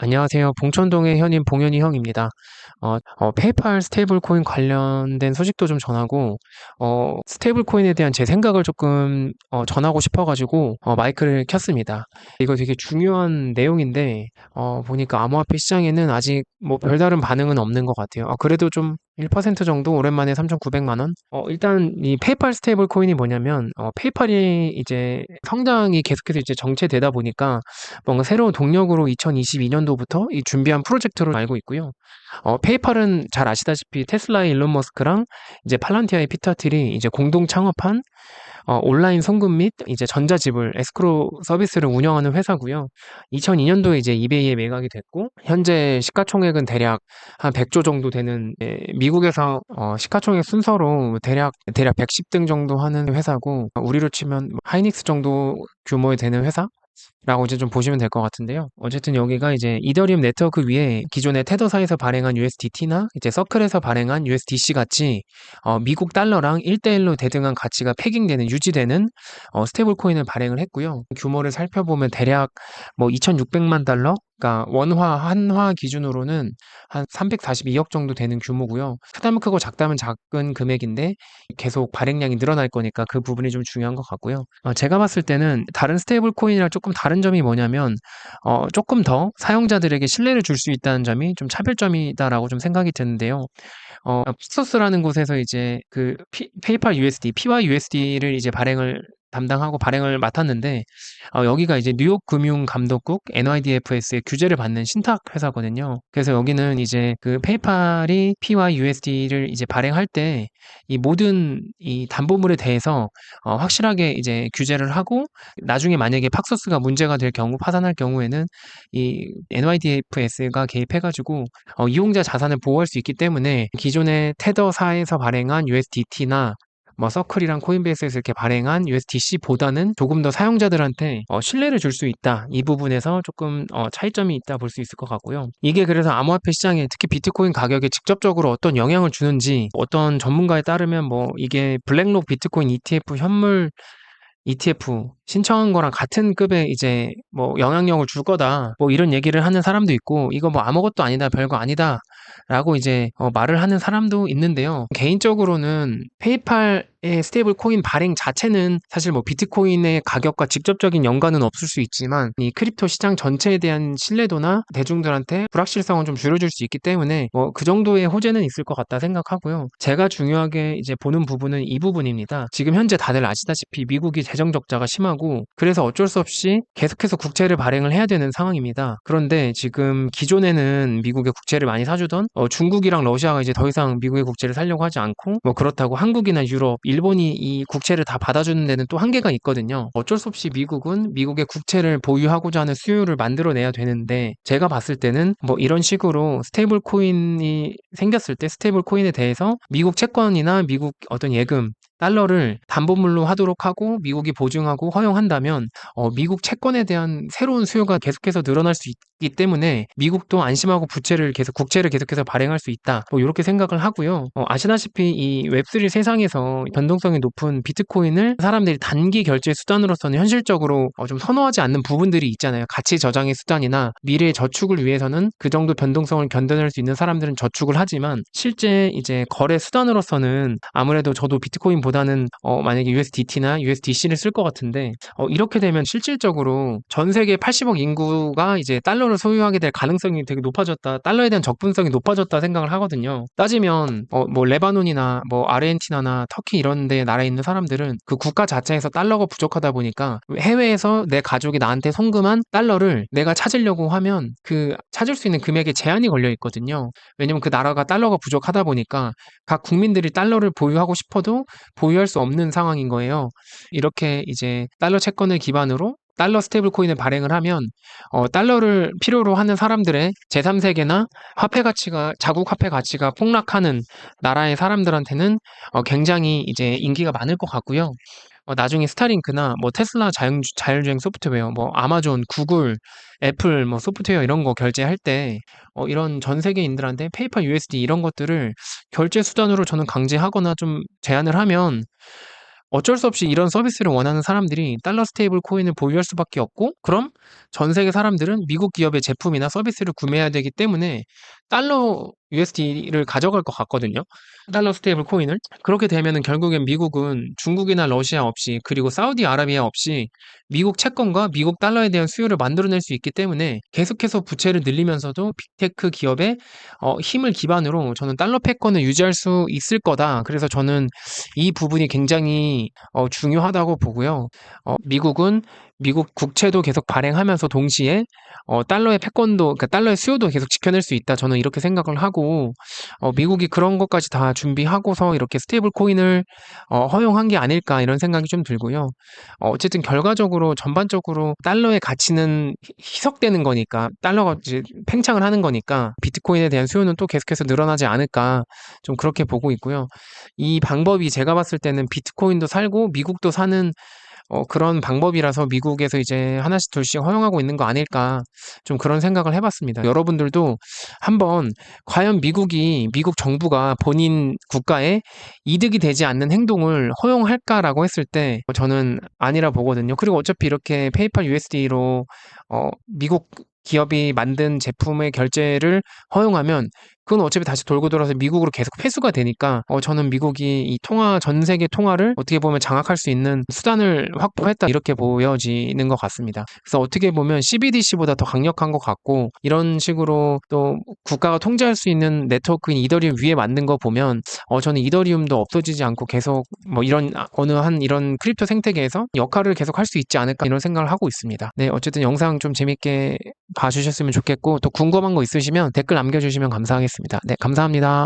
안녕하세요. 봉천동의 현인 봉현이 형입니다. 페이팔 스테이블 코인 관련된 소식도 좀 전하고, 스테이블 코인에 대한 제 생각을 조금, 전하고 싶어가지고, 마이크를 켰습니다. 이거 되게 중요한 내용인데, 보니까 암호화폐 시장에는 아직 뭐 별다른 반응은 없는 것 같아요. 그래도 좀 1% 정도 오랜만에 3,900만 원? 일단 이 페이팔 스테이블 코인이 뭐냐면, 페이팔이 이제 성장이 계속해서 이제 정체되다 보니까 뭔가 새로운 동력으로 2022년도부터 이 준비한 프로젝트로 알고 있고요. 페이팔은 잘 아시다시피 테슬라의 일론 머스크랑 이제 팔란티아의 피터 틸이 이제 공동 창업한 온라인 송금 및 이제 전자지불 에스크로 서비스를 운영하는 회사고요. 2002년도에 이제 이베이에 매각이 됐고 현재 시가총액은 대략 한 100조 정도 되는 미국에서 시가총액 순서로 대략 110등 정도 하는 회사고 우리로 치면 하이닉스 정도 규모에 되는 회사 라고 이제 좀 보시면 될 것 같은데요. 어쨌든 여기가 이제 이더리움 네트워크 위에 기존의 테더사에서 발행한 USDT나 이제 서클에서 발행한 USDC 같이 미국 달러랑 1대1로 대등한 가치가 패깅되는 유지되는 스테이블 코인을 발행을 했고요. 규모를 살펴보면 대략 뭐 2,600만 달러, 그러니까 원화 한화 기준으로는 한 342억 정도 되는 규모고요. 크다면 크고 작다면 작은 금액인데 계속 발행량이 늘어날 거니까 그 부분이 좀 중요한 것 같고요. 제가 봤을 때는 다른 스테이블 코인이랑 조금 다른 점이 뭐냐면 조금 더 사용자들에게 신뢰를 줄 수 있다는 점이 좀 차별점이다라고 좀 생각이 드는데요. 픽서스라는 곳에서 이제 그 페이팔 USD, PYUSD를 이제 담당하고 발행을 맡았는데 여기가 이제 뉴욕 금융감독국 NYDFS의 규제를 받는 신탁 회사거든요. 그래서 여기는 이제 그 페이팔이 PYUSD를 이제 발행할 때 이 모든 이 담보물에 대해서 확실하게 이제 규제를 하고 나중에 만약에 팍소스가 문제가 될 경우 파산할 경우에는 이 NYDFS가 개입해가지고 이용자 자산을 보호할 수 있기 때문에 기존의 테더사에서 발행한 USDT나 뭐 서클이랑 코인베이스에서 이렇게 발행한 USDC보다는 조금 더 사용자들한테 신뢰를 줄 수 있다. 이 부분에서 조금 차이점이 있다 볼 수 있을 것 같고요. 이게 그래서 암호화폐 시장에 특히 비트코인 가격에 직접적으로 어떤 영향을 주는지 어떤 전문가에 따르면 뭐 이게 블랙록 비트코인 ETF 현물 ETF 신청한 거랑 같은 급의 이제 뭐 영향력을 줄 거다. 뭐 이런 얘기를 하는 사람도 있고 이거 뭐 아무것도 아니다. 별거 아니다. 라고 이제 말을 하는 사람도 있는데요. 개인적으로는 페이팔의 스테이블 코인 발행 자체는 사실 뭐 비트코인의 가격과 직접적인 연관은 없을 수 있지만 이 크립토 시장 전체에 대한 신뢰도나 대중들한테 불확실성은 좀 줄여줄 수 있기 때문에 뭐 그 정도의 호재는 있을 것 같다 생각하고요. 제가 중요하게 이제 보는 부분은 이 부분입니다. 지금 현재 다들 아시다시피 미국이 재정 적자가 심하고 그래서 어쩔 수 없이 계속해서 국채를 발행을 해야 되는 상황입니다. 그런데 지금 기존에는 미국의 국채를 많이 사주던 중국이랑 러시아가 이제 더 이상 미국의 국채를 살려고 하지 않고 뭐 그렇다고 한국이나 유럽, 일본이 이 국채를 다 받아주는 데는 또 한계가 있거든요. 어쩔 수 없이 미국은 미국의 국채를 보유하고자 하는 수요를 만들어내야 되는데 제가 봤을 때는 뭐 이런 식으로 스테이블 코인이 생겼을 때 스테이블 코인에 대해서 미국 채권이나 미국 어떤 예금 달러를 담보물로 하도록 하고 미국이 보증하고 허용한다면 미국 채권에 대한 새로운 수요가 계속해서 늘어날 수 있기 때문에 미국도 안심하고 국채를 계속해서 발행할 수 있다. 뭐 이렇게 생각을 하고요. 아시다시피 이 웹3 세상에서 변동성이 높은 비트코인을 사람들이 단기 결제 수단으로서는 현실적으로 좀 선호하지 않는 부분들이 있잖아요. 가치 저장의 수단이나 미래의 저축을 위해서는 그 정도 변동성을 견뎌낼 수 있는 사람들은 저축을 하지만 실제 이제 거래 수단으로서는 아무래도 저도 비트코인보다는 만약에 USDT나 USDC를 쓸 것 같은데 이렇게 되면 실질적으로 전 세계 80억 인구가 이제 달러를 소유하게 될 가능성이 되게 높아졌다. 달러에 대한 적분성이 높아졌다 생각을 하거든요. 따지면 뭐 레바논이나 뭐 아르헨티나나 터키 이런 데 나라에 있는 사람들은 그 국가 자체에서 달러가 부족하다 보니까 해외에서 내 가족이 나한테 송금한 달러를 내가 찾으려고 하면 그 찾을 수 있는 금액에 제한이 걸려 있거든요. 왜냐면 그 나라가 달러가 부족하다 보니까 각 국민들이 달러를 보유하고 싶어도 보유할 수 없는 상황인 거예요. 이렇게 이제 달러 채권을 기반으로 달러 스테이블 코인을 발행을 하면 달러를 필요로 하는 사람들의 제3세계나 자국 화폐 가치가 폭락하는 나라의 사람들한테는 굉장히 이제 인기가 많을 것 같고요. 나중에 스타링크나 뭐 테슬라 자율주행 소프트웨어, 뭐 아마존, 구글, 애플 뭐 소프트웨어 이런 거 결제할 때 이런 전 세계인들한테 페이팔 USD 이런 것들을 결제 수단으로 저는 강제하거나 좀 제한을 하면 어쩔 수 없이 이런 서비스를 원하는 사람들이 달러 스테이블 코인을 보유할 수밖에 없고, 그럼 전 세계 사람들은 미국 기업의 제품이나 서비스를 구매해야 되기 때문에 달러 USD를 가져갈 것 같거든요. 달러 스테이블 코인을. 그렇게 되면은 결국엔 미국은 중국이나 러시아 없이, 그리고 사우디아라비아 없이 미국 채권과 미국 달러에 대한 수요를 만들어낼 수 있기 때문에 계속해서 부채를 늘리면서도 빅테크 기업의 힘을 기반으로 저는 달러 패권을 유지할 수 있을 거다. 그래서 저는 이 부분이 굉장히 중요하다고 보고요. 미국은 미국 국채도 계속 발행하면서 동시에 달러의 패권도, 그러니까 달러의 수요도 계속 지켜낼 수 있다. 저는 이렇게 생각을 하고, 미국이 그런 것까지 다 준비하고서 이렇게 스테이블 코인을 허용한 게 아닐까 이런 생각이 좀 들고요. 어쨌든 결과적으로 전반적으로 달러의 가치는 희석되는 거니까, 달러가 이제 팽창을 하는 거니까 비트코인에 대한 수요는 또 계속해서 늘어나지 않을까 좀 그렇게 보고 있고요. 이 방법이 제가 봤을 때는 비트코인도 살고 미국도 사는 그런 방법이라서 미국에서 이제 하나씩 둘씩 허용하고 있는 거 아닐까 좀 그런 생각을 해봤습니다. 여러분들도 한번 과연 미국 정부가 본인 국가에 이득이 되지 않는 행동을 허용할까라고 했을 때 저는 아니라 보거든요. 그리고 어차피 이렇게 페이팔 USD로 미국 기업이 만든 제품의 결제를 허용하면 그건 어차피 다시 돌고 돌아서 미국으로 계속 회수가 되니까 저는 미국이 이 전 세계 통화를 어떻게 보면 장악할 수 있는 수단을 확보했다 이렇게 보여지는 것 같습니다. 그래서 어떻게 보면 CBDC보다 더 강력한 것 같고, 이런 식으로 또 국가가 통제할 수 있는 네트워크인 이더리움 위에 만든 거 보면 저는 이더리움도 없어지지 않고 계속 뭐 이런 어느 한 이런 크립토 생태계에서 역할을 계속 할 수 있지 않을까 이런 생각을 하고 있습니다. 네, 어쨌든 영상 좀 재밌게 봐주셨으면 좋겠고, 또 궁금한 거 있으시면 댓글 남겨주시면 감사하겠습니다. 네, 감사합니다.